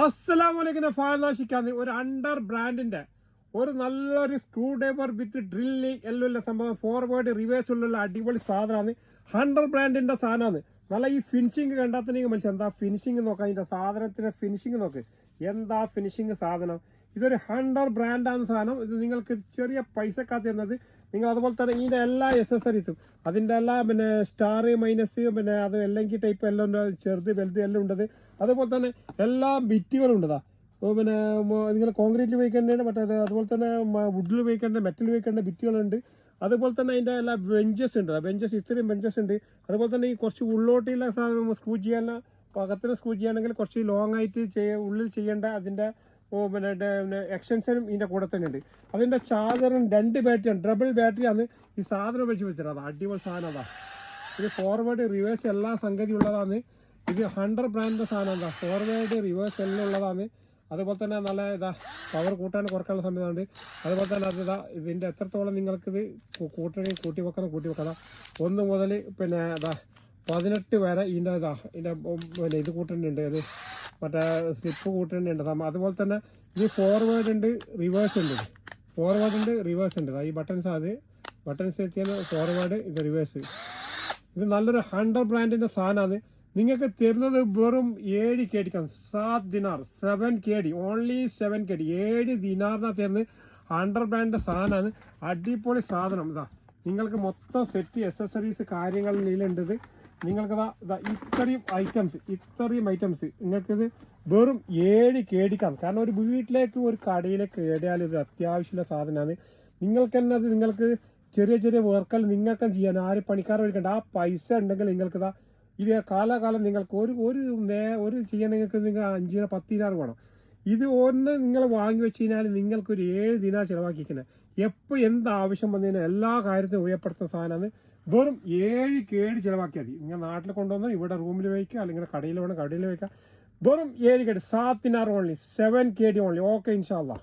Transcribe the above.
അസ്സലാമലൈക്കും ഫാനാശിക്കാന്ന് ഒരു അണ്ടർ ബ്രാൻഡിന്റെ ഒരു നല്ലൊരു സ്ക്രൂ ഡ്രൈവർ വിത്ത് ഡ്രില്ല് എല്ലാം സംഭവം ഫോർവേഡ് റിവേഴ്സ് ഉള്ള അടിപൊളി സാധനമാണ്. അണ്ടർ ബ്രാൻഡിന്റെ സാധനമാണ്. നല്ല ഈ ഫിനിഷിങ് കണ്ടാൽ തന്നെ മനസ്സിൽ എന്താ ഫിനിഷിങ് നോക്കാം. ഇതിന്റെ സാധനത്തിന്റെ ഫിനിഷിങ് നോക്ക്, എന്താ ഫിനിഷിങ് സാധനം. ഇതൊരു അണ്ടർ ബ്രാൻഡാണ് സാധനം. ഇത് നിങ്ങൾക്ക് ചെറിയ പൈസക്കാത്ത എന്നത് നിങ്ങൾ അതുപോലെ തന്നെ ഇതിന്റെ എല്ലാ എക്സസറീസും അതിന്റെ എല്ലാ സ്റ്റാർ മൈനസ് അത് എല്ലെങ്കിൽ ടൈപ്പ് എല്ലാം ഉണ്ട്, ചെറുത് വലുത് എല്ലാം ഉണ്ടത്. അതുപോലെ തന്നെ എല്ലാ ബിറ്റുകളും ഉണ്ടതാ. നിങ്ങൾ കോൺക്രീറ്റിൽ ഉപയോഗിക്കേണ്ടത് അതുപോലെ തന്നെ വുഡിൽ ഉപയോഗിക്കേണ്ട മെറ്റൽ ഉപയോഗിക്കേണ്ട ബിറ്റുകളുണ്ട്. അതുപോലെ തന്നെ അതിന്റെ എല്ലാ ബെഞ്ചസ് ഉണ്ട്. ബെഞ്ചസ് ഇത്രയും ബെഞ്ചസ് ഉണ്ട്. അതുപോലെ തന്നെ ഈ കുറച്ച് ഉള്ളോട്ടുള്ള സ്ക്രൂ ചെയ്യാൻ പകത്തിന് സ്ക്രൂ ചെയ്യുകയാണെങ്കിൽ കുറച്ച് ലോങ് ആയിട്ട് ഉള്ളിൽ ചെയ്യേണ്ട അതിന്റെ എക്സ്റ്റൻഷനും ഇതിന്റെ കൂടെ തന്നെ ഉണ്ട്. അതിന്റെ ചാർജറും 2 ബാറ്ററിയാണ്, ഡബിൾ ബാറ്ററിയാണ് ഈ സാധനം വെച്ച് വെച്ചത്. അത് അടിപൊളി സാധനം. അതാ ഇത് ഫോർവേഡ് റിവേഴ്സ് എല്ലാ സംഗതി ഉള്ളതാണ്. ഇത് 100 ബ്രാൻഡിന്റെ സാധനം. എന്താ ഫോർവേഡ് റിവേഴ്സ് എല്ലാം ഉള്ളതാണ്. അതുപോലെ തന്നെ നല്ല ഇതാ പവർ കൂട്ടാൻ കുറക്കാനുള്ള സംവിധാനമുണ്ട്. അതുപോലെ തന്നെ അതിതാ ഇതിന്റെ എത്രത്തോളം നിങ്ങൾക്കിത് കൂട്ടി വെക്കണം 1 മുതൽ ഇതാ 18 വരെ ഇതിന്റെ ഇത് കൂട്ടേണ്ടതുണ്ട്. അത് മറ്റേ സ്ലിപ്പ് കൂട്ടേണ്ടതുണ്ട്. അതുപോലെ തന്നെ ഇത് ഫോർവേഡ് ഉണ്ട്, റിവേഴ്സ് ഉണ്ട്. റിവേഴ്സ് ഉണ്ട്. ഈ ബട്ടൺസ് എത്തിയാൽ ഫോർവേഡ്, ഇത് റിവേഴ്സ്. ഇത് നല്ലൊരു 100 ബ്രാൻഡിന്റെ സാധനമാണ്. നിങ്ങൾക്ക് തരുന്നത് വെറും 7 KD 7 ദിനാർ 7 KD ഓൺലി 7 KD 7 ദിനാറിനാ തരുന്നത്. 100 ബ്രാൻഡിന്റെ സാധനമാണ്. അടിപൊളി സാധനം. ഇതാ നിങ്ങൾക്ക് മൊത്തം സെറ്റ് എക്സസറീസ് കാര്യങ്ങൾ ഇതിലുണ്ടത്. നിങ്ങൾക്ക് ഇത്രയും ഐറ്റംസ് നിങ്ങൾക്കിത് വെറും 7 KD. കാരണം ഒരു വീട്ടിലേക്ക് ഒരു കടയിലേക്ക് കേടിയാൽ ഇത് അത്യാവശ്യമുള്ള സാധനമാണ്. നിങ്ങൾക്ക് തന്നെ അത് നിങ്ങൾക്ക് ചെറിയ വർക്കുകൾ നിങ്ങൾക്കും ചെയ്യാൻ ആരും പണിക്കാർ മേടിക്കേണ്ട. ആ പൈസ ഉണ്ടെങ്കിൽ നിങ്ങൾക്കിതാ ഇത് കാലാകാലം നിങ്ങൾക്ക് ഒരു ചെയ്യണമെങ്കിൽ നിങ്ങൾ 5-10 ദിനാർ വേണം. ഇത് ഒന്ന് നിങ്ങൾ വാങ്ങി വെച്ച് കഴിഞ്ഞാൽ നിങ്ങൾക്കൊരു 7 ദിനാർ ചിലവാക്കിക്കുന്നത്. എപ്പോൾ എന്താവശ്യം വന്നു കഴിഞ്ഞാൽ എല്ലാ കാര്യത്തിനും ഉപയോഗപ്പെടുത്തുന്ന സാധനമാണ്. വെറും 7 KD ചിലവാക്കിയാൽ മതി. നിങ്ങൾ നാട്ടിൽ കൊണ്ടുവന്ന് ഇവിടെ റൂമിൽ വയ്ക്കുക, അല്ലെങ്കിൽ കടയിൽ വേണം കടയിൽ വയ്ക്കുക. വെറും 7 KD 7 ദിനാർ ഓൺലി 7 KD ഓൺലി. ഓക്കെ ഇൻഷാ അല്ലാഹ്.